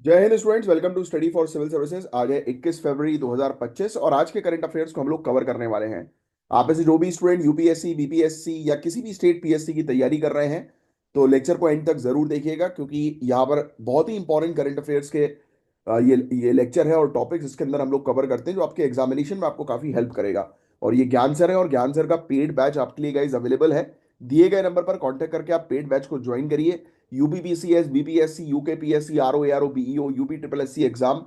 जय हिंद students, welcome to study for civil services. आज है 21 फरवरी 2025 और आज के करंट अफेयर्स को हम लोग कवर करने वाले हैं। आप में से जो भी स्टूडेंट यूपीएससी, बीपीएससी या किसी भी स्टेट पीएससी की तैयारी कर रहे हैं तो लेक्चर को एंड तक जरूर देखिएगा, क्योंकि यहाँ पर बहुत ही इंपॉर्टेंट करंट अफेयर्स के ये लेक्चर है और टॉपिक्स इसके अंदर हम लोग कवर करते हैं जो आपके एग्जामिनेशन में आपको काफी हेल्प करेगा। और ये ज्ञान सर है और ज्ञान सर का पेड बैच आपके लिए गाइस अवेलेबल है। दिए गए नंबर पर कांटेक्ट करके आप पेड बैच को ज्वाइन करिए। UPPCS, BPSC, UKPSC, RO, ARO, BEO, UP triple SC exam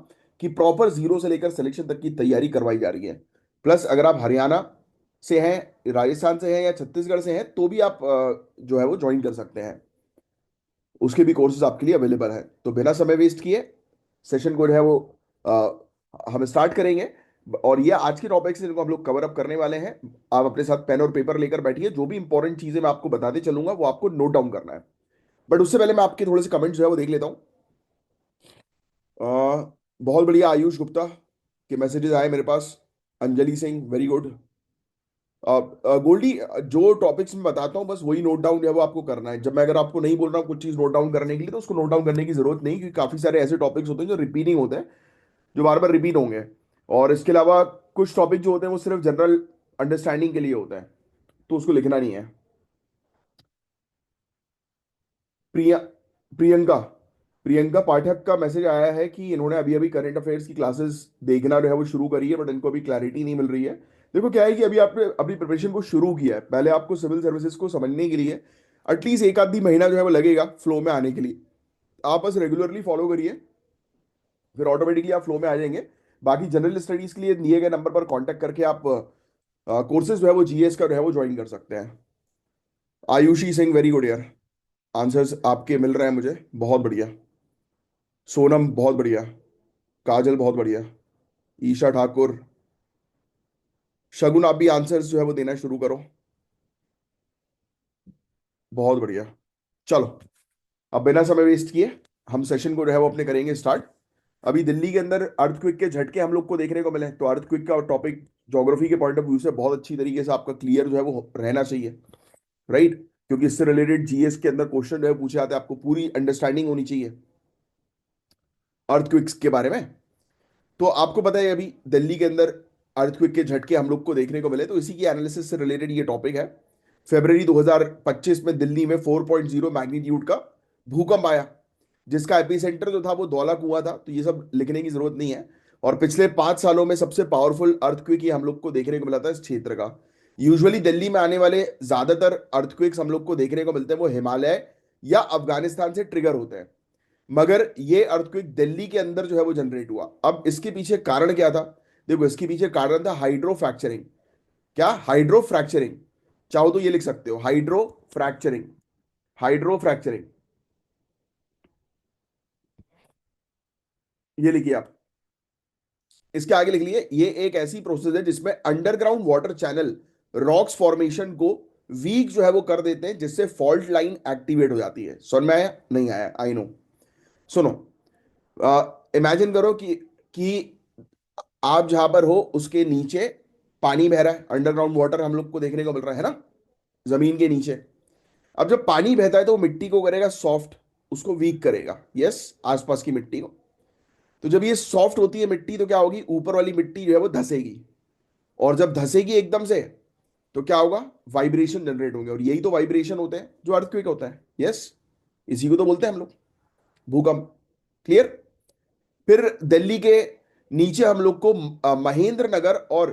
की प्रॉपर जीरो से लेकर सिलेक्शन तक की तैयारी करवाई जा रही है। प्लस अगर आप हरियाणा से हैं, राजस्थान से हैं या छत्तीसगढ़ से हैं तो भी आप जो है वो ज्वाइन कर सकते हैं। उसके भी कोर्सेज आपके लिए अवेलेबल है। तो बिना समय वेस्ट किए सेशन को जो है वो हम स्टार्ट करेंगे। और ये आज के टॉपिक्स जिनको हम लोग कवर अप करने वाले हैं। आप अपने साथ पेन और पेपर लेकर बैठिए। जो भी इंपॉर्टेंट चीजें मैं आपको बताते चलूंगा वो आपको नोट डाउन करना है। बट उससे पहले मैं आपके थोड़े से कमेंट्स जो है वो देख लेता हूँ। बहुत बढ़िया, आयुष गुप्ता के मैसेजेस आए मेरे पास। Anjali Singh, very good. गोल्डी, जो टॉपिक्स मैं बताता हूँ बस वही नोट डाउन जो है वो आपको करना है। जब मैं अगर आपको नहीं बोल रहा हूँ कुछ चीज नोट डाउन करने के लिए तो उसको नोट डाउन करने की जरूरत नहीं, क्योंकि काफी सारे ऐसे टॉपिक्स होते हैं जो रिपीटिंग होते हैं, जो बार बार रिपीट होंगे। और इसके अलावा कुछ टॉपिक जो होते हैं वो सिर्फ जनरल अंडरस्टैंडिंग के लिए होता है, तो उसको लिखना नहीं है। प्रिया प्रियंका प्रियंका पाठक का मैसेज आया है कि इन्होंने अभी अभी करंट अफेयर्स की क्लासेस देखना जो है वो शुरू करी है, बट इनको अभी क्लैरिटी नहीं मिल रही है। देखो क्या है कि अभी आपने अपनी प्रिपरेशन को शुरू किया है, पहले आपको सिविल सर्विसेज को समझने के लिए एटलीस्ट एक आधी महीना जो है वो लगेगा फ्लो में आने के लिए। आप बस रेगुलरली फॉलो करिए, फिर ऑटोमेटिकली आप फ्लो में आ जाएंगे। बाकी जनरल स्टडीज के लिए दिए गए नंबर पर कांटेक्ट करके आप कोर्सेज जो है वो जीएस का जो है वो ज्वाइन कर सकते हैं। आयुषी सिंह, वेरी गुड यार। आंसर्स आपके मिल रहे हैं मुझे, बहुत बढ़िया। सोनम बहुत बढ़िया। काजल बहुत बढ़िया। ईशा ठाकुर, शगुन, आप भी आंसर्स जो है वो देना शुरू करो। बहुत बढ़िया। चलो, अब बिना समय वेस्ट किए हम सेशन को जो है वो अपने करेंगे स्टार्ट। अभी दिल्ली के अंदर अर्थक्विक के झटके हम लोग को देखने को मिले, तो अर्थक्विक का टॉपिक ज्योग्राफी के पॉइंट ऑफ व्यू से बहुत अच्छी तरीके से आपका क्लियर जो है वो रहना चाहिए, राइट? क्योंकि इससे रिलेटेड जीएस के अंदर क्वेश्चन जो है पूछे जाते हैं, आपको पूरी अंडरस्टैंडिंग होनी चाहिए अर्थक्विक्स के बारे में। तो आपको पता है अभी दिल्ली के अंदर अर्थक्विक के झटके हम लोग को देखने को मिले, तो इसी की एनालिसिस से रिलेटेड ये टॉपिक है। फरवरी 2025 में दिल्ली में 4.0 मैग्नीट्यूड का भूकंप आया, जिसका एपिसेंटर जो था वो धौला कुआं था। तो ये सब लिखने की जरूरत नहीं है। और पिछले 5 सालों में सबसे पावरफुल अर्थक्विक ये हम लोग को देखने को मिला था इस क्षेत्र का। यूजुअली दिल्ली में आने वाले ज्यादातर अर्थक्विक्स हम लोग को देखने को मिलते हैं वो हिमालय या अफगानिस्तान से ट्रिगर होते हैं। मगर ये अर्थक्वेक दिल्ली के अंदर जो है वो जनरेट हुआ। अब इसके पीछे कारण क्या था? देखो, इसके पीछे कारण था हाइड्रो फ्रैक्चरिंग। क्या? Hydro fracturing. चाहो तो ये लिख सकते हो, हाइड्रो फ्रैक्चरिंग। हाइड्रो फ्रैक्चरिंग, ये लिखिए आप। इसके आगे लिख लिए, ये एक ऐसी प्रोसेस है जिसमें underground water channel rocks formation को वीक जो है वो कर देते हैं, जिससे फॉल्ट लाइन एक्टिवेट हो जाती है। समझ में आया? नहीं आया? I know. सुनो, इमेजिन करो कि आप जहां पर हो उसके नीचे पानी बह रहा है, अंडरग्राउंड वाटर हम लोग को देखने को मिल रहा है ना, जमीन के नीचे। अब जब पानी बहता है तो वो मिट्टी को करेगा सॉफ्ट, उसको वीक करेगा, यस, आसपास की मिट्टी को। तो जब ये सॉफ्ट होती है मिट्टी तो क्या होगी? ऊपर वाली मिट्टी जो है वो धसेगी। और जब धसेगी एकदम से तो क्या होगा? वाइब्रेशन जनरेट होंगे, और यही तो वाइब्रेशन होते हैं जो अर्थक्वेक होता है, यस। इसी को तो बोलते हैं हम लोग भूकंप। क्लियर? फिर दिल्ली के नीचे हम लोग को महेंद्र नगर और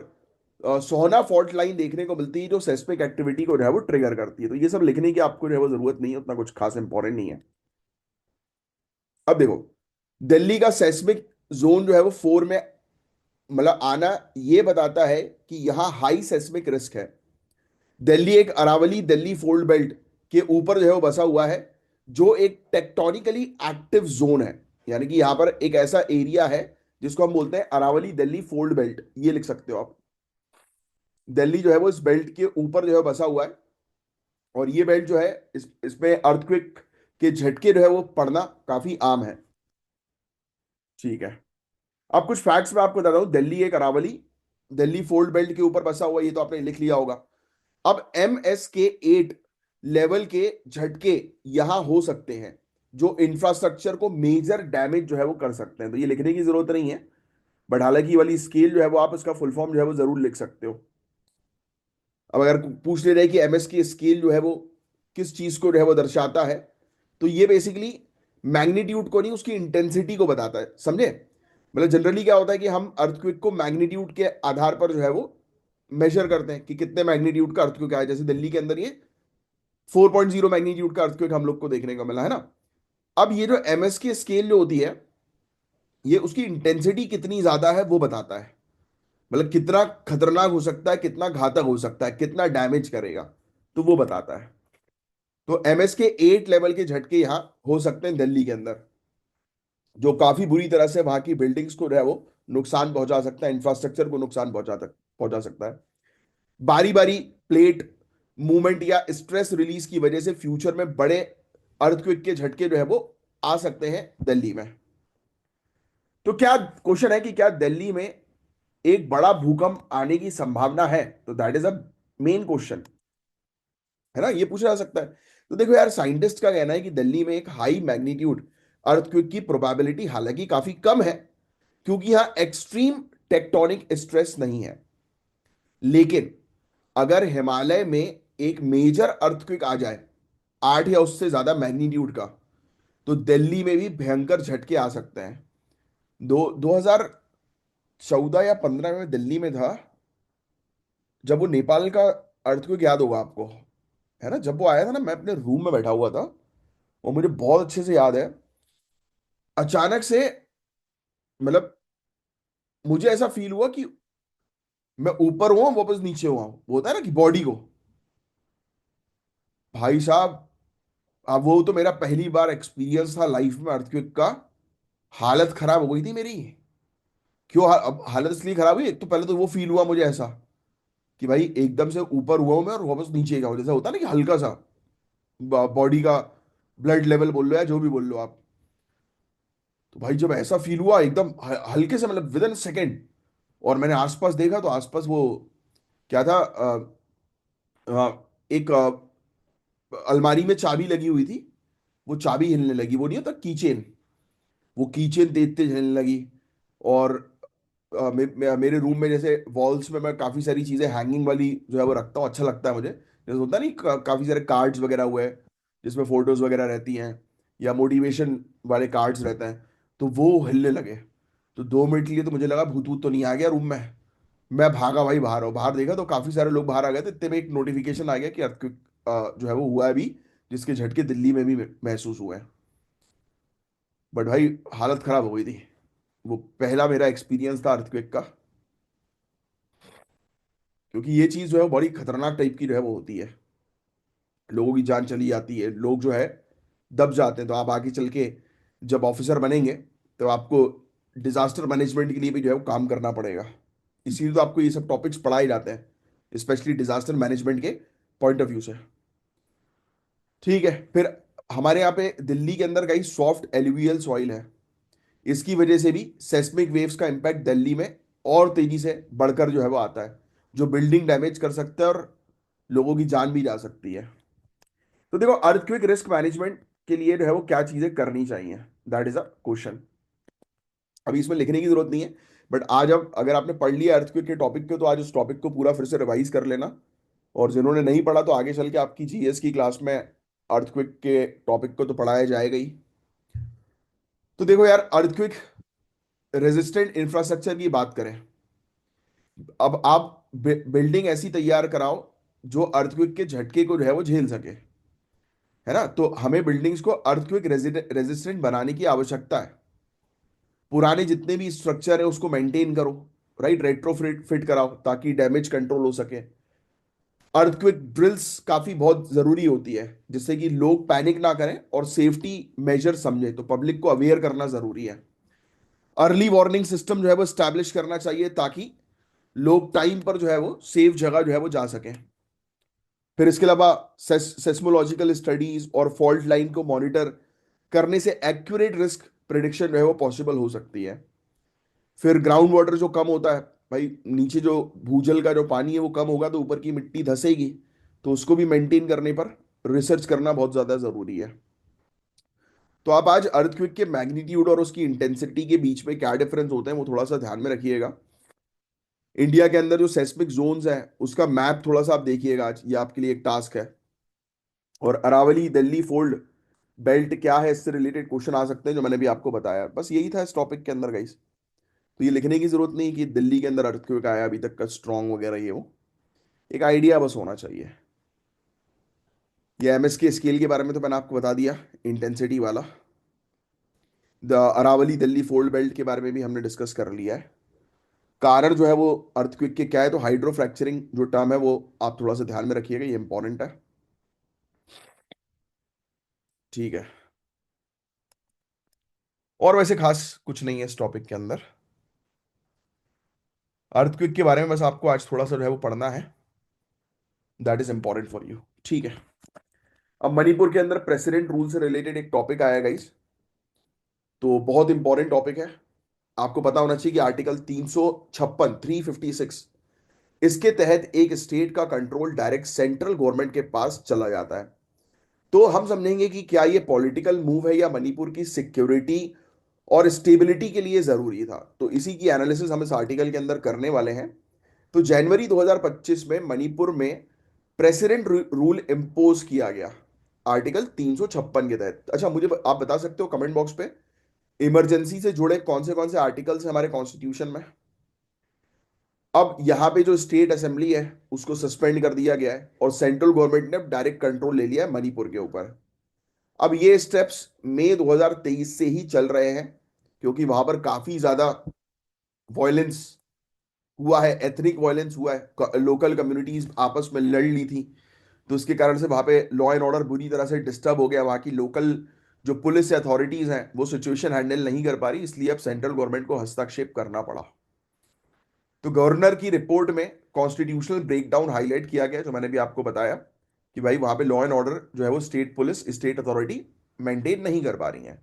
सोहना फॉल्ट लाइन देखने को मिलती है, जो सेस्मिक एक्टिविटी को जो है वो ट्रिगर करती है। तो ये सब लिखने की आपको जो है वो जरूरत नहीं है, उतना कुछ खास इंपॉर्टेंट नहीं है। अब देखो, दिल्ली का सेस्मिक जोन जो है वो 4 में मतलब आना ये बताता है कि यहां हाई सेस्मिक रिस्क है। दिल्ली एक अरावली दिल्ली फोल्ड बेल्ट के ऊपर जो है वो बसा हुआ है, जो एक टेक्टोनिकली एक्टिव जोन है। यानी कि यहां पर एक ऐसा एरिया है जिसको हम बोलते हैं अरावली दिल्ली फोल्ड बेल्ट, ये लिख सकते हो आप। दिल्ली जो है वो इस बेल्ट के ऊपर जो है बसा हुआ है। और ये बेल्ट जो है, इसमें अर्थक्वेक के झटके जो है वो पड़ना काफी आम है। ठीक है। अब कुछ फैक्ट्स मैं आपको बताता हूं। दिल्ली एक अरावली दिल्ली फोल्ड बेल्ट के ऊपर बसा हुआ है, ये तो आपने लिख लिया होगा। अब MSK 8 लेवल के झटके यहां हो सकते हैं। जो इंफ्रास्ट्रक्चर को मेजर डैमेज जो है वो कर सकते हैं। तो ये लिखने की जरूरत नहीं है, बट हालांकि ये वाली स्केल जो है वो आप इसका फुल फॉर्म जो है वो जरूर लिख सकते हो। अब अगर पूछ ले रहे कि एमएस की स्केल जो है वो किस चीज को जो है वो दर्शाता है, तो ये बेसिकली मैग्नीट्यूड को नहीं, उसकी इंटेंसिटी को बताता है, समझे? मतलब जनरली क्या होता है कि हम अर्थक्वेक को मैग्नीट्यूड के आधार पर जो है वो मेजर करते हैं कि कितने मैग्नीट्यूड का अर्थक्वेक आया। जैसे दिल्ली के अंदर ये 4.0 मैग्नीट्यूड का अर्थक्वेक हम लोग को देखने को मिला है ना। अब ये जो एमएस की स्केल जो होती है, ये उसकी इंटेंसिटी कितनी ज्यादा है वो बताता है। मतलब कितना खतरनाक हो सकता है, कितना घातक हो सकता है, कितना डैमेज करेगा, तो वो बताता है। तो एमएस के 8 लेवल के झटके यहां हो सकते हैं दिल्ली के अंदर, जो काफी बुरी तरह से वहां की बिल्डिंग्स को जो है वो नुकसान पहुंचा सकता है, इंफ्रास्ट्रक्चर को नुकसान पहुंचा सकता है। बारी बारी प्लेट मूवमेंट या स्ट्रेस रिलीज की वजह से फ्यूचर में बड़े अर्थक्वेक के झटके जो है वो आ सकते हैं दिल्ली में। तो क्या क्वेश्चन है कि क्या दिल्ली में एक बड़ा भूकंप आने की संभावना है? तो that is a main question, है ना, ये पूछा जा सकता है। तो देखो यार, साइंटिस्ट का कहना है कि दिल्ली में एक हाई मैग्नीट्यूड अर्थक्वेक की प्रोबेबिलिटी हालांकि काफी कम है, क्योंकि यहां एक्सट्रीम टेक्टोनिक स्ट्रेस नहीं है। लेकिन अगर हिमालय में एक मेजर अर्थक्वेक आ जाए 8 या उससे ज्यादा मैग्नीट्यूड का, तो दिल्ली में भी भयंकर झटके आ सकते हैं। 2014 या 15 में दिल्ली में था, जब वो नेपाल का अर्थक्वेक, याद होगा आपको, है ना, जब वो आया था ना, मैं अपने रूम में बैठा हुआ था, वो मुझे बहुत अच्छे से याद है। अचानक से, मतलब मुझे ऐसा फील हुआ कि मैं ऊपर हुआ वापस नीचे हुआ, वो होता है ना कि बॉडी को, भाई साहब, अब वो तो मेरा पहली बार एक्सपीरियंस था लाइफ में अर्थक्वेक का। हालत खराब हो गई थी मेरी। क्यों अब हालत इसलिए खराब हुई, एक तो पहले तो वो फील हुआ मुझे ऐसा कि भाई एकदम से ऊपर हुआ हूं मैं और वापस नीचे गया हूं, जैसा होता है ना कि हल्का सा बॉडी का ब्लड लेवल बोल लो या जो भी बोल लो आप। तो भाई जब ऐसा फील हुआ एकदम हल्के से, मतलब विद इन सेकेंड, और मैंने आसपास देखा तो आसपास वो क्या था, एक अलमारी में चाबी लगी हुई थी, वो चाबी हिलने लगी, वो नहीं होता कीचेन, वो कीचेन तेज तेज हिलने लगी। और मेरे रूम में जैसे वॉल्स में मैं काफ़ी सारी चीज़ें हैंगिंग वाली जो है वो रखता हूँ, अच्छा लगता है मुझे, जैसे होता नहीं काफ़ी सारे कार्ड्स वगैरह हुए हैं जिसमें फोटोज वगैरह रहती हैं, या मोटिवेशन वाले कार्ड्स रहते हैं, तो वो हिलने लगे। तो 2 मिनट के लिए तो मुझे लगा भूत भूत तो नहीं आ गया रूम में। मैं भागा भाई बाहर, और बाहर देखा तो काफ़ी सारे लोग बाहर आ गए थे, इतने में एक नोटिफिकेशन आ गया कि अर्थक्वेक जो है वो हुआ है अभी, जिसके झटके दिल्ली में भी महसूस हुए हैं। बट भाई हालत खराब हो गई थी। वो पहला मेरा एक्सपीरियंस था अर्थक्वेक का, क्योंकि ये चीज जो है वो बड़ी खतरनाक टाइप की जो है वो होती है। लोगों की जान चली जाती है, लोग जो है दब जाते हैं। तो आप आगे चल के जब ऑफिसर बनेंगे, तो आपको डिजास्टर मैनेजमेंट के लिए भी जो है वो काम करना पड़ेगा। इसीलिए तो आपको ये सब टॉपिक्स पढ़ाए जाते हैं, स्पेशली डिजास्टर मैनेजमेंट के पॉइंट ऑफ व्यू से। ठीक है, फिर हमारे यहाँ पे दिल्ली के अंदर कई सॉफ्ट एलुवियल सॉइल है, इसकी वजह से भी सेस्मिक वेव्स का इम्पैक्ट दिल्ली में और तेजी से बढ़कर जो है वो आता है, जो बिल्डिंग डैमेज कर सकता है और लोगों की जान भी जा सकती है। तो देखो, अर्थक्वेक रिस्क मैनेजमेंट के लिए जो है वो क्या चीजें करनी चाहिए, दैट इज अ क्वेश्चन। अभी इसमें लिखने की जरूरत नहीं है, बट आज अब अगर आपने पढ़ लिया अर्थक्वेक के टॉपिक पे, तो आज उस टॉपिक को पूरा फिर से रिवाइज कर लेना। और जिन्होंने नहीं पढ़ा, तो आगे चल के आपकी जीएस की क्लास में अर्थक्वेक के टॉपिक को तो पढ़ाया जाएगा ही। तो देखो यार, अर्थक्वेक रेजिस्टेंट इंफ्रास्ट्रक्चर की बात करें, अब आप बिल्डिंग ऐसी तैयार कराओ जो अर्थक्वेक के झटके को जो है वो झेल सके, है ना। तो हमें बिल्डिंग्स को अर्थक्वेक रेजिस्टेंट बनाने की आवश्यकता है। पुराने जितने भी स्ट्रक्चर है उसको मेंटेन करो, राइट, रेट्रोफिट फिट कराओ ताकि डैमेज कंट्रोल हो सके। अर्थक्वेक ड्रिल्स काफी बहुत जरूरी होती है, जिससे कि लोग पैनिक ना करें और सेफ्टी मेजर समझे, तो पब्लिक को अवेयर करना जरूरी है। अर्ली वार्निंग सिस्टम जो है वो स्टैब्लिश करना चाहिए, ताकि लोग टाइम पर जो है वो सेफ जगह जो है वो जा सकें। फिर इसके अलावा सेस्मोलॉजिकल स्टडीज और फॉल्ट लाइन को मॉनिटर करने से एक्यूरेट रिस्क प्रिडिक्शन जो है वो पॉसिबल हो सकती है। फिर ग्राउंड वाटर जो कम होता है, भाई नीचे जो भूजल का जो पानी है वो कम होगा, तो ऊपर की मिट्टी धसेगी, तो उसको भी मेंटेन करने पर रिसर्च करना बहुत ज्यादा जरूरी है। तो आप आज अर्थक्वेक के मैग्नीट्यूड और उसकी इंटेंसिटी के बीच में क्या डिफरेंस होते हैं वो थोड़ा सा ध्यान में रखिएगा। इंडिया के अंदर जो सेस्मिक जोन्स है उसका मैप थोड़ा सा आप देखिएगा, आज ये आपके लिए एक टास्क है। और अरावली दिल्ली फोल्ड बेल्ट क्या है, इससे रिलेटेड क्वेश्चन आ सकते हैं जो मैंने भी आपको बताया। बस यही था इस टॉपिक के अंदर गाइस। तो ये लिखने की जरूरत नहीं कि दिल्ली के अंदर अर्थक्वेक आया अभी तक का स्ट्रॉन्ग वगैरह, ये वो एक आइडिया बस होना चाहिए। ये एमएस के स्केल के बारे में तो मैंने आपको बता दिया, इंटेंसिटी वाला। The Aravalli Delhi fold belt के बारे में भी हमने डिस्कस कर लिया है। कारण जो है वो अर्थक्वेक के क्या है, तो हाइड्रो फ्रैक्चरिंग जो टर्म है वो आप थोड़ा सा ध्यान में रखिएगा, ये इंपॉर्टेंट है। ठीक है। और वैसे खास कुछ नहीं है इस टॉपिक के अंदर। अर्थक्वेक के बारे में बस आपको आज थोड़ा सा जो है वो पढ़ना है, that is important for you. ठीक है। अब मणिपुर के अंदर प्रेसिडेंट रूल से रिलेटेड एक टॉपिक आया गाइस, तो बहुत इंपॉर्टेंट टॉपिक है। आपको पता होना चाहिए कि आर्टिकल 356 356 इसके तहत एक स्टेट का कंट्रोल डायरेक्ट सेंट्रल गवर्नमेंट के पास चला जाता है। तो हम समझेंगे कि क्या ये पॉलिटिकल मूव है या मणिपुर की सिक्योरिटी और स्टेबिलिटी के लिए जरूरी था, तो इसी की एनालिसिस हम इस आर्टिकल के अंदर करने वाले हैं। तो जनवरी 2025 में मणिपुर में प्रेसिडेंट रूल इंपोज किया गया आर्टिकल 356 के तहत। अच्छा, मुझे आप बता सकते हो कमेंट बॉक्स पे, इमरजेंसी से जुड़े कौन से आर्टिकल्स हैं हमारे कॉन्स्टिट्यूशन में। अब यहां पे जो स्टेट असेंबली है उसको सस्पेंड कर दिया गया है और सेंट्रल गवर्नमेंट ने डायरेक्ट कंट्रोल ले लिया है मणिपुर के ऊपर। अब ये स्टेप्स मई 2023 से ही चल रहे हैं, क्योंकि वहां पर काफी ज्यादा वॉयलेंस हुआ है, एथनिक वॉयलेंस हुआ है, लोकल कम्युनिटीज आपस में लड़ ली थी। तो उसके कारण से वहां पे लॉ एंड ऑर्डर बुरी तरह से डिस्टर्ब हो गया। वहां की लोकल जो पुलिस अथॉरिटीज हैं वो सिचुएशन हैंडल नहीं कर पा रही, इसलिए अब सेंट्रल गवर्नमेंट को हस्तक्षेप करना पड़ा। तो गवर्नर की रिपोर्ट में कॉन्स्टिट्यूशनल ब्रेकडाउन हाईलाइट किया गया, जो मैंने भी आपको बताया कि भाई वहां पे लॉ एंड ऑर्डर जो है वो state police state authority maintain नहीं कर पा रही है।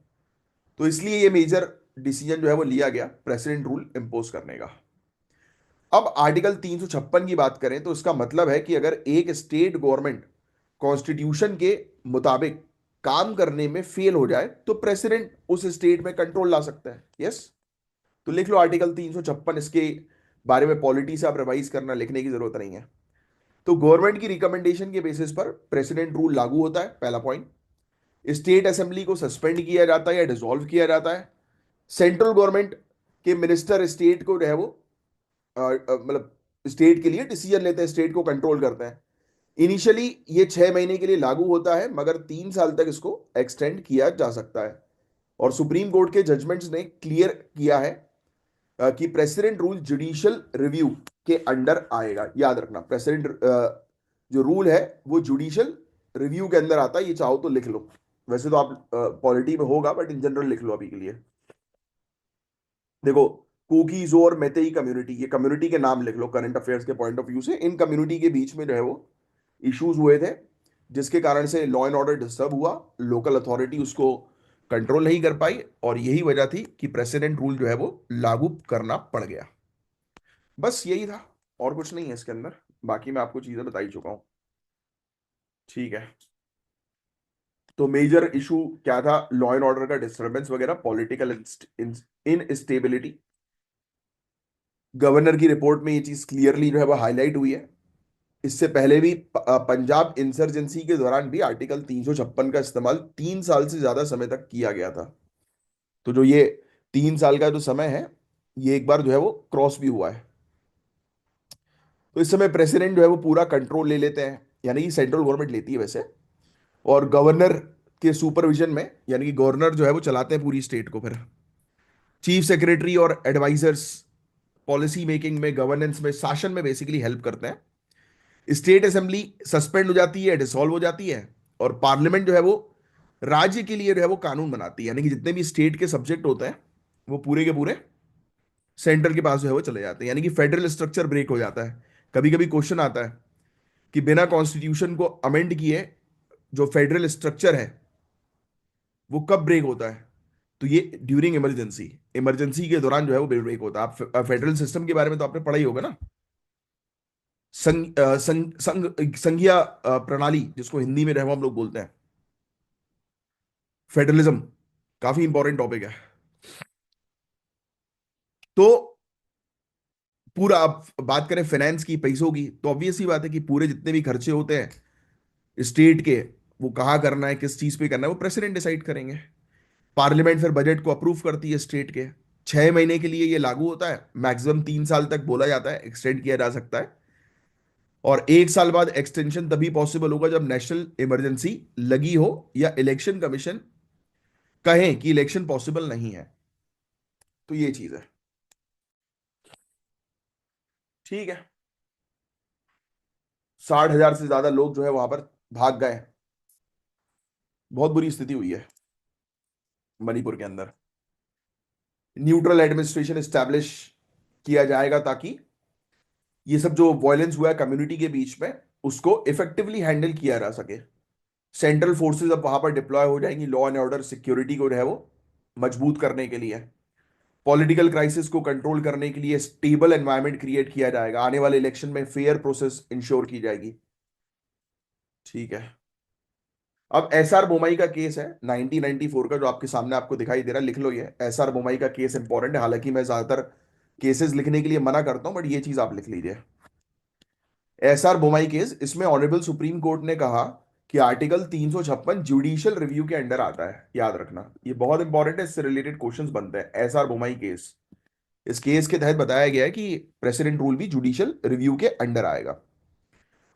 तो इसलिए ये मेजर डिसीजन जो है वो लिया गया प्रेसिडेंट रूल इंपोज करने का। अब आर्टिकल 356 की बात करें तो इसका मतलब है कि अगर एक स्टेट गवर्नमेंट कॉन्स्टिट्यूशन के मुताबिक काम करने में फेल हो जाए तो प्रेसिडेंट उस स्टेट में कंट्रोल ला सकता है। यस। तो लिख लो आर्टिकल 356, इसके बारे में पॉलिटी से आप रिवाइज करना, लिखने की जरूरत नहीं है। तो गवर्नमेंट की रिकमेंडेशन के बेसिस पर प्रेसिडेंट रूल लागू होता है, पहला पॉइंट। स्टेट असेंबली को सस्पेंड किया जाता है या डिसॉल्व किया जाता है। सेंट्रल गवर्नमेंट के मिनिस्टर स्टेट को जो है वो मतलब स्टेट के लिए डिसीजन लेते हैं, स्टेट को कंट्रोल करते हैं। इनिशियली ये 6 महीने के लिए लागू होता है, मगर 3 साल तक इसको एक्सटेंड किया जा सकता है। और सुप्रीम कोर्ट के जजमेंट्स ने क्लियर किया है कि प्रेसिडेंट रूल जुडिशियल रिव्यू के अंडर आएगा। याद रखना, प्रेसिडेंट जो रूल है वो जुडिशियल रिव्यू के अंदर आता है, ये चाहो तो लिख लो। वैसे तो आप पॉलिटी में होगा, बट इन जनरल लिख लो अभी के लिए। देखो, कुकीज और मेतेई कम्युनिटी, ये कम्युनिटी के नाम लिख लो करंट अफेयर्स के पॉइंट ऑफ व्यू से। इन कम्युनिटी के बीच में जो है वो इश्यूज हुए थे, जिसके कारण से लॉ एंड ऑर्डर डिस्टर्ब हुआ, लोकल अथॉरिटी उसको कंट्रोल नहीं कर पाई, और यही वजह थी कि प्रेसिडेंट रूल जो है वो लागू करना पड़ गया। बस यही था, और कुछ नहीं है इसके अंदर। बाकी मैं आपको चीजें बता ही चुका हूं। ठीक है। तो मेजर इशू क्या था, लॉ एंड ऑर्डर का डिस्टर्बेंस वगैरह, पॉलिटिकल इनस्टेबिलिटी। गवर्नर की रिपोर्ट में ये चीज क्लियरली जो है वो हाईलाइट हुई है। इससे पहले भी पंजाब इंसर्जेंसी के दौरान भी आर्टिकल 356 का इस्तेमाल 3 साल से ज्यादा समय तक किया गया था। तो जो ये 3 साल का जो समय है, ये एक बार जो है वो क्रॉस भी हुआ है। तो इस समय प्रेसिडेंट जो है वो पूरा कंट्रोल ले लेते हैं, यानी कि सेंट्रल गवर्नमेंट लेती है वैसे, और गवर्नर के सुपरविजन में, यानी कि गवर्नर जो है वो चलाते हैं पूरी स्टेट को। फिर चीफ सेक्रेटरी और एडवाइजर्स पॉलिसी मेकिंग में, गवर्नेंस में, शासन में बेसिकली हेल्प करते हैं। स्टेट असेंबली सस्पेंड हो जाती है, डिसॉल्व हो जाती है, और पार्लियामेंट जो है वो राज्य के लिए जो है वो कानून बनाती है, यानी कि जितने भी स्टेट के सब्जेक्ट होते हैं वो पूरे के पूरे सेंटर के पास जो है वो चले जाते हैं, यानी कि फेडरल स्ट्रक्चर ब्रेक हो जाता है। कभी कभी क्वेश्चन आता है कि बिना कॉन्स्टिट्यूशन को अमेंड किए जो फेडरल स्ट्रक्चर है वो कब ब्रेक होता है, तो ये ड्यूरिंग इमरजेंसी, इमरजेंसी के दौरान जो है वो ब्रेक होता है। आप फेडरल सिस्टम के बारे में तो आपने पढ़ा ही होगा ना। संघीय प्रणाली, जिसको हिंदी में रहो हम लोग बोलते हैं फेडरलिज्म। काफी इंपॉर्टेंट टॉपिक है। तो पूरा आप बात करें फाइनेंस की, पैसों की, तो ऑब्वियस ही बात है कि पूरे जितने भी खर्चे होते हैं स्टेट के, वो कहाँ करना है, किस चीज पे करना है, वो प्रेसिडेंट डिसाइड करेंगे। पार्लियामेंट फिर बजट को अप्रूव करती है स्टेट के। 6 महीने के लिए ये लागू होता है, मैक्सिमम 3 साल तक बोला जाता है, एक्सटेंड किया जा सकता है। और 1 साल बाद एक्सटेंशन तभी पॉसिबल होगा जब नेशनल इमरजेंसी लगी हो या इलेक्शन कमीशन कहें कि इलेक्शन पॉसिबल नहीं है। तो ये चीज है। ठीक है। 60,000 से ज्यादा लोग जो है वहां पर भाग गए। बहुत बुरी स्थिति हुई है मणिपुर के अंदर। न्यूट्रल एडमिनिस्ट्रेशन एस्टैब्लिश किया जाएगा ताकि ये सब जो वायलेंस हुआ है कम्युनिटी के बीच में, उसको इफेक्टिवली हैंडल किया जा सके। सेंट्रल फोर्सेस अब वहां पर डिप्लॉय हो जाएंगी, लॉ एंड ऑर्डर सिक्योरिटी को जो है वो मजबूत करने के लिए। पॉलिटिकल क्राइसिस को कंट्रोल करने के लिए स्टेबल एनवायरनमेंट क्रिएट किया जाएगा। आने वाले इलेक्शन में फेयर प्रोसेस इंश्योर की जाएगी। ठीक है। अब एसआर बोमई का केस है 1994 का, जो आपके सामने आपको दिखाई दे रहा है, लिख लो ये। एसआर बोमई का केस इंपॉर्टेंट है, हालांकि मैं ज्यादातर केसेस लिखने के लिए मना करता हूं, बट ये चीज आप लिख लीजिए। एसआर बोमई केस, इसमें ऑनरेबल सुप्रीम कोर्ट ने कहा कि आर्टिकल 356 जुडिशियल रिव्यू के अंडर आता है। याद रखना, ये बहुत इंपॉर्टेंट है, इससे रिलेटेड क्वेश्चंस बनते हैं। एसआर बोमई केस, इस केस के तहत बताया गया है कि प्रेसिडेंट रूल भी जुडिशियल रिव्यू के अंडर आएगा,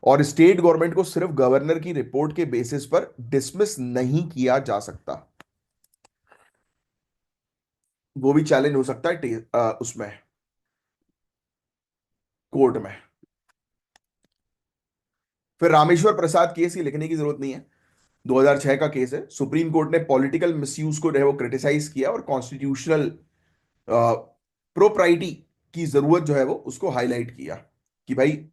और स्टेट गवर्नमेंट को सिर्फ गवर्नर की रिपोर्ट के बेसिस पर डिसमिस नहीं किया जा सकता। वो भी चैलेंज हो सकता है उसमें, कोर्ट में। फिर रामेश्वर प्रसाद केस, ये लिखने की जरूरत नहीं है, 2006 का केस है। सुप्रीम कोर्ट ने पॉलिटिकल मिसयूज को जो है वो क्रिटिसाइज किया, और कॉन्स्टिट्यूशनल प्रोप्राइटी की जरूरत जो है वो उसको हाईलाइट किया कि भाई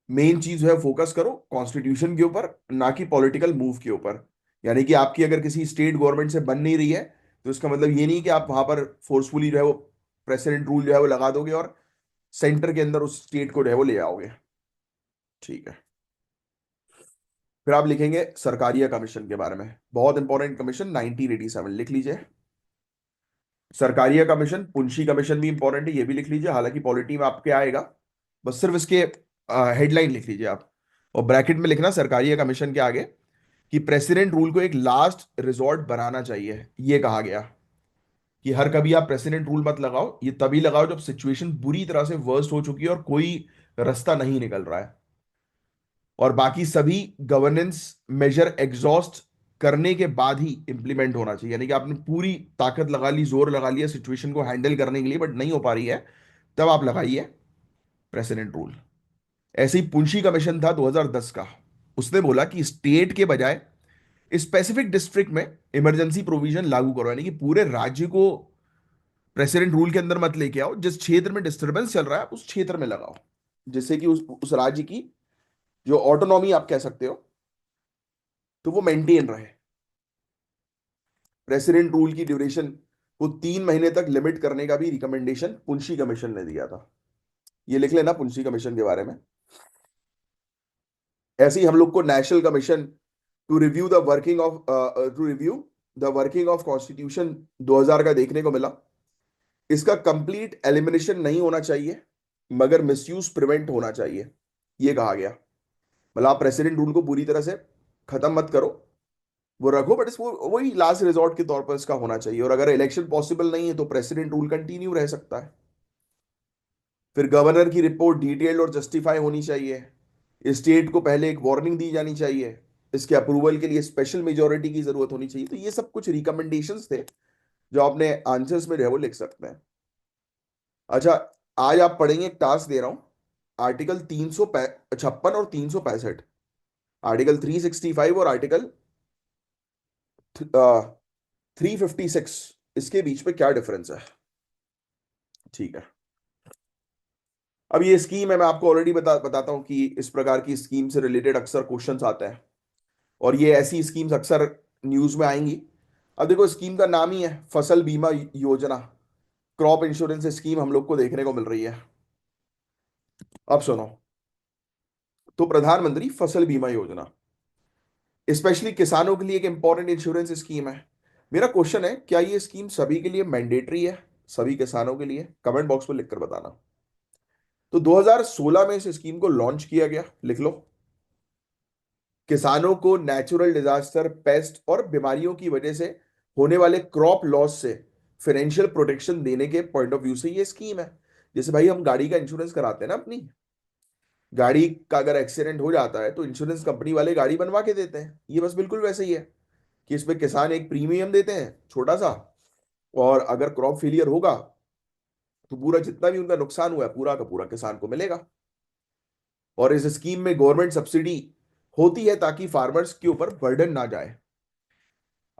मेन चीज जो है फोकस करो कॉन्स्टिट्यूशन के ऊपर, ना कि पॉलिटिकल मूव के ऊपर। यानी कि आपकी अगर किसी स्टेट गवर्नमेंट से बन नहीं रही है, तो इसका मतलब ये नहीं कि आप वहां पर फोर्सफुली जो है वो प्रेसिडेंट रूल जो है वो लगा दोगे और सेंटर के अंदर उस स्टेट को जो है वो ले आओगे। ठीक है। फिर आप लिखेंगे सरकारिया कमीशन के बारे में, बहुत इंपॉर्टेंट कमीशन, 1987, लिख लीजिए। सरकारिया कमीशन, पुंशी कमीशन भी इंपॉर्टेंट है, ये भी लिख लीजिए, हालांकि पॉलिटी में आपके आएगा। बस सिर्फ इसके हेडलाइन लिख लीजिए आप, और ब्रैकेट में लिखना सरकारिया कमीशन के आगे कि प्रेसिडेंट रूल को एक लास्ट रिजॉर्ट बनाना चाहिए। ये कहा गया कि हर कभी आप प्रेसिडेंट रूल मत लगाओ, ये तभी लगाओ जब सिचुएशन बुरी तरह से वर्स्ट हो चुकी है और कोई रास्ता नहीं निकल रहा है, और बाकी सभी गवर्नेंस मेजर एग्जॉस्ट करने के बाद ही इंप्लीमेंट होना चाहिए। यानी कि आपने पूरी ताकत लगा ली, जोर लगा लिया सिचुएशन को हैंडल करने के लिए, बट नहीं हो पा रही है, तब आप लगाइए प्रेसिडेंट रूल। ऐसे ही पुंशी कमीशन था 2010 का, उसने बोला कि स्टेट के बजाय स्पेसिफिक डिस्ट्रिक्ट में इमरजेंसी प्रोविजन लागू करो, यानी कि पूरे राज्य को प्रेसिडेंट रूल के अंदर मत लेके आओ, जिस क्षेत्र में डिस्टरबेंस चल रहा है आप उस क्षेत्र में लगाओ, जिससे कि उस राज्य की जो ऑटोनॉमी आप कह सकते हो, तो वो मेंटेन रहे। प्रेसिडेंट रूल की ड्यूरेशन को 3 महीने तक लिमिट करने का भी रिकमेंडेशन पुंशी कमीशन ने दिया था। ये लिख लेना पुंशी कमीशन के बारे में। ऐसे ही हम लोग को national commission to review the working of to review the working of constitution 2000 का देखने को मिला। इसका कंप्लीट एलिमिनेशन नहीं होना चाहिए, मगर मिसयूज प्रिवेंट होना चाहिए, ये कहा गया। मतलब आप प्रेसिडेंट रूल को पूरी तरह से खत्म मत करो, वो रखो, बट इसको वही लास्ट रिजॉर्ट के तौर पर इसका होना चाहिए, और अगर इलेक्शन पॉसिबल नहीं है तो प्रेसिडेंट रूल कंटिन्यू रह सकता है। फिर गवर्नर की रिपोर्ट डिटेल्ड और जस्टिफाई होनी चाहिए। स्टेट को पहले एक वार्निंग दी जानी चाहिए। इसके अप्रूवल के लिए स्पेशल मेजोरिटी की जरूरत होनी चाहिए। तो ये सब कुछ रिकमेंडेशंस थे जो आपने आंसर्स में जो है वो लिख सकते हैं। अच्छा, आज आप पढ़ेंगे, एक टास्क दे रहा हूं, आर्टिकल 356 और 365, आर्टिकल 365 और आर्टिकल 356, इसके बीच में क्या डिफरेंस है। ठीक है। अब ये स्कीम है, मैं आपको ऑलरेडी बताता हूं कि इस प्रकार की स्कीम से रिलेटेड अक्सर क्वेश्चंस आते हैं, और ये ऐसी स्कीम्स अक्सर न्यूज में आएंगी। अब देखो, स्कीम का नाम ही है फसल बीमा योजना, क्रॉप इंश्योरेंस स्कीम हम लोग को देखने को मिल रही है। अब सुनो, तो प्रधानमंत्री फसल बीमा योजना स्पेशली किसानों के लिए एक इंपॉर्टेंट इंश्योरेंस स्कीम है। मेरा क्वेश्चन है, क्या ये स्कीम सभी के लिए मैंडेटरी है, सभी किसानों के लिए? कमेंट बॉक्स में लिखकर बताना। तो 2016 में इस स्कीम को लॉन्च किया गया, लिख लो। किसानों को नेचुरल डिजास्टर, पेस्ट और बीमारियों की वजह से होने वाले क्रॉप लॉस से फाइनेंशियल प्रोटेक्शन देने के पॉइंट ऑफ व्यू से ये स्कीम है। जैसे भाई हम गाड़ी का इंश्योरेंस कराते हैं ना अपनी, गाड़ी का अगर एक्सीडेंट हो जाता है तो इंश्योरेंस कंपनी वाले गाड़ी बनवा के देते हैं, ये बस बिल्कुल वैसे ही है कि इसमें किसान एक प्रीमियम देते हैं छोटा सा, और अगर क्रॉप फेलियर होगा तो पूरा जितना भी उनका नुकसान हुआ है पूरा का पूरा किसान को मिलेगा। और इस स्कीम में गवर्नमेंट सब्सिडी होती है ताकि फार्मर्स के ऊपर बर्डन ना जाए।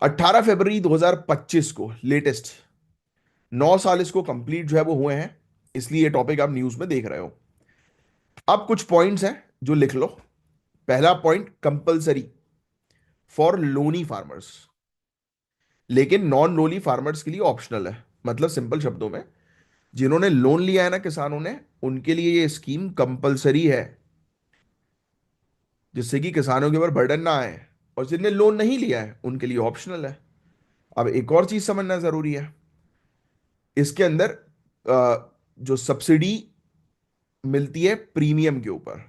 18 फरवरी 2025 को लेटेस्ट, 9 साल इसको कंप्लीट जो है वो हुए हैं, इसलिए ये टॉपिक आप न्यूज में देख रहे हो। अब कुछ पॉइंट्स हैं जो लिख लो। पहला point, compulsory for Loni farmers, लेकिन नॉन लोनी फार्मर्स के लिए ऑप्शनल है। मतलब सिंपल शब्दों में, जिन्होंने लोन लिया है ना किसानों ने, उनके लिए ये स्कीम कंपलसरी है, जिससे कि किसानों के ऊपर बर्डन ना आए। और जिनने लोन नहीं लिया है उनके लिए ऑप्शनल है। अब एक और चीज समझना जरूरी है, इसके अंदर जो सब्सिडी मिलती है प्रीमियम के ऊपर,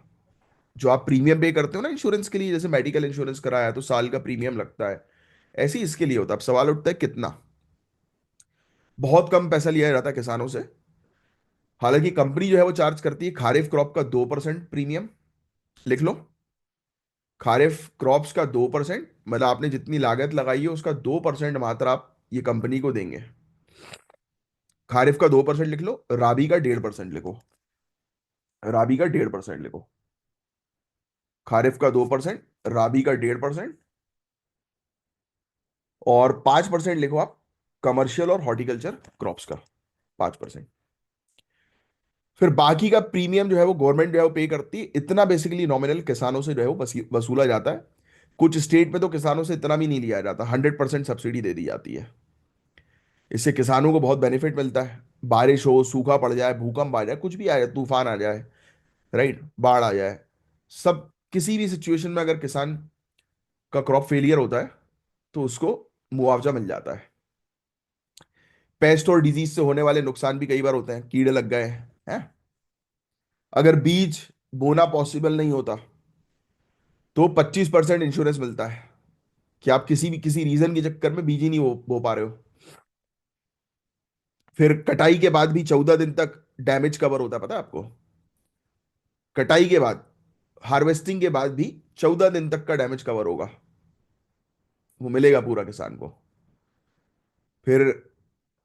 जो आप प्रीमियम पे करते हो ना इंश्योरेंस के लिए, जैसे मेडिकल इंश्योरेंस कराया तो साल का प्रीमियम लगता है, ऐसे ही इसके लिए होता है। अब सवाल उठता है कितना। बहुत कम पैसा लिया जाता है किसानों से। हालांकि कंपनी जो है वो चार्ज करती है खारिफ क्रॉप का 2% प्रीमियम, लिख लो। खारिफ क्रॉप्स का 2%, मतलब आपने जितनी लागत लगाई है उसका 2% मात्र आप ये कंपनी को देंगे। खारिफ का 2% लिख लो, राबी का 1.5% लिखो। राबी का 1.5% लिखो। खारिफ का 2%, राबी का 1.5%, और 5% लिखो आप कमर्शियल और हॉर्टिकल्चर क्रॉप्स का, 5%। फिर बाकी का प्रीमियम जो है वो गवर्नमेंट जो है वो पे करती है। इतना बेसिकली नॉमिनल किसानों से जो है वो वसूला जाता है। कुछ स्टेट में तो किसानों से इतना भी नहीं लिया जाता, 100% सब्सिडी दे दी जाती है। इससे किसानों को बहुत बेनिफिट मिलता है। बारिश हो, सूखा पड़ जाए, भूकंप आ जाए, कुछ भी आ जाए, तूफान आ जाए, राइट, बाढ़ आ जाए, सब किसी भी सिचुएशन में अगर किसान का क्रॉप फेलियर होता है तो उसको मुआवजा मिल जाता है। पेस्ट और डिजीज से होने वाले नुकसान भी कई बार होते हैं, कीड़े लग गए हैं, अगर बीज बोना पॉसिबल नहीं होता तो 25% इंश्योरेंस मिलता है कि आप किसी रीजन के चक्कर में बीज ही नहीं बो पा रहे हो। फिर कटाई के बाद भी 14 दिन तक डैमेज कवर होता है, पता है आपको? कटाई के बाद, हार्वेस्टिंग के बाद भी 14 दिन तक का डैमेज कवर होगा, वो मिलेगा पूरा किसान को। फिर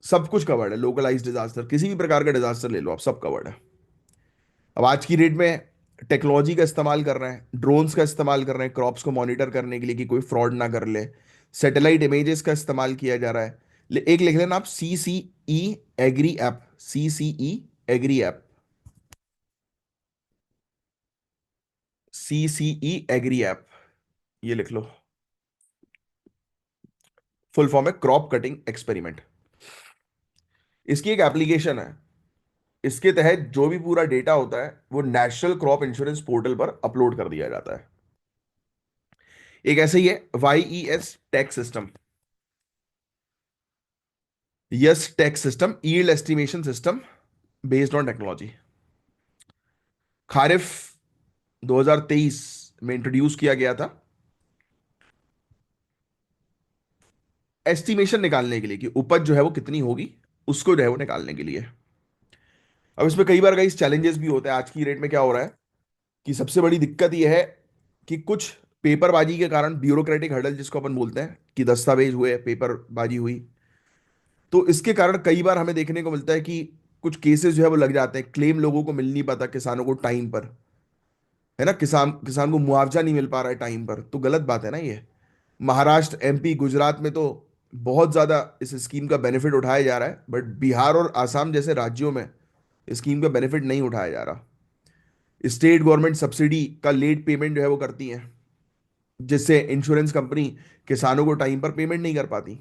सब कुछ कवर्ड है, लोकलाइज डिजास्टर, किसी भी प्रकार का डिजास्टर ले लो आप, सब कवर्ड है। अब आज की डेट में टेक्नोलॉजी का इस्तेमाल कर रहे हैं, ड्रोन्स का इस्तेमाल कर रहे हैं क्रॉप्स को मॉनिटर करने के लिए कि कोई फ्रॉड ना कर ले। सैटेलाइट इमेजेस का इस्तेमाल किया जा रहा है। एक लिख लेना आप, सी सी ई एग्री ऐप, सी सी ई एग्री ऐप, सी सी ई एग्री ऐप, ये लिख लो। फुल फॉर्म है क्रॉप कटिंग एक्सपेरिमेंट। इसकी एक एप्लीकेशन है, इसके तहत जो भी पूरा डेटा होता है वो नेशनल क्रॉप इंश्योरेंस पोर्टल पर अपलोड कर दिया जाता है। एक ऐसे ही है YES tax system, yes tax system, yield estimation system based on technology. Kharif 2023 में इंट्रोड्यूस किया गया था, एस्टिमेशन निकालने के लिए कि उपज जो है वो कितनी होगी, उसको जो है वो निकालने के लिए। अब इसमें कई बार कई चैलेंजेस भी होते हैं। आज की रेट में क्या हो रहा है कि सबसे बड़ी दिक्कत यह है कि कुछ पेपरबाजी के कारण, ब्यूरोक्रेटिक हर्डल जिसको अपन बोलते हैं, कि दस्तावेज हुए, पेपरबाजी हुई, तो इसके कारण कई बार हमें देखने को मिलता है कि कुछ केसेस जो है वो लग जाते हैं, क्लेम लोगों को मिल नहीं पाता किसानों को टाइम पर, है ना, किसान किसान को मुआवजा नहीं मिल पा रहा है टाइम पर, तो गलत बात है ना ये। महाराष्ट्र, MP, गुजरात में तो बहुत ज्यादा इस स्कीम का बेनिफिट उठाया जा रहा है, बट बिहार और आसाम जैसे राज्यों में स्कीम का बेनिफिट नहीं उठाया जा रहा। स्टेट गवर्नमेंट सब्सिडी का लेट पेमेंट जो है वो करती है, जिससे इंश्योरेंस कंपनी किसानों को टाइम पर पेमेंट नहीं कर पाती।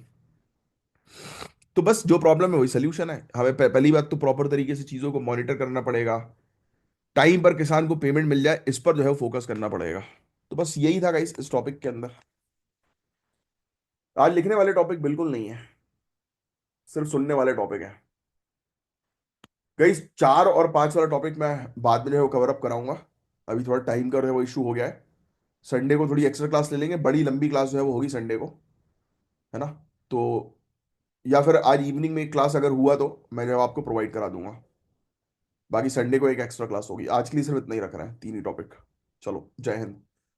तो बस जो प्रॉब्लम है वही सोल्यूशन है। हमें पहली बात तो प्रॉपर तरीके से चीजों को मॉनिटर करना पड़ेगा, टाइम पर किसान को पेमेंट मिल जाए, इस पर जो है फोकस करना पड़ेगा। तो बस यही था गाइस इस टॉपिक के अंदर। आज लिखने वाले टॉपिक बिल्कुल नहीं है, सिर्फ सुनने वाले टॉपिक है। कई 4 और 5 वाला टॉपिक मैं बाद में जो है वो कवर अप कराऊंगा। अभी थोड़ा टाइम का जो है वो इशू हो गया है। संडे को थोड़ी एक्स्ट्रा क्लास ले लेंगे, बड़ी लंबी क्लास जो है वो होगी संडे को, है ना। तो या फिर आज इवनिंग में एक क्लास अगर हुआ तो मैं जो है आपको प्रोवाइड करा दूंगा। बाकी संडे को एक एक्स्ट्रा क्लास होगी। आज के लिए सिर्फ इतना ही रख रहे हैं, 3 ही टॉपिक। चलो, जय हिंद।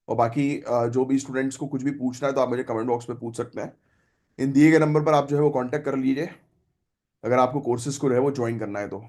और बाकी जो भी स्टूडेंट्स को कुछ भी पूछना है तो आप मुझे कमेंट बॉक्स में पूछ सकते हैं। इन दिए गए नंबर पर आप जो है वो कांटेक्ट कर लीजिए, अगर आपको कोर्सेज को जो है वो ज्वाइन करना है तो।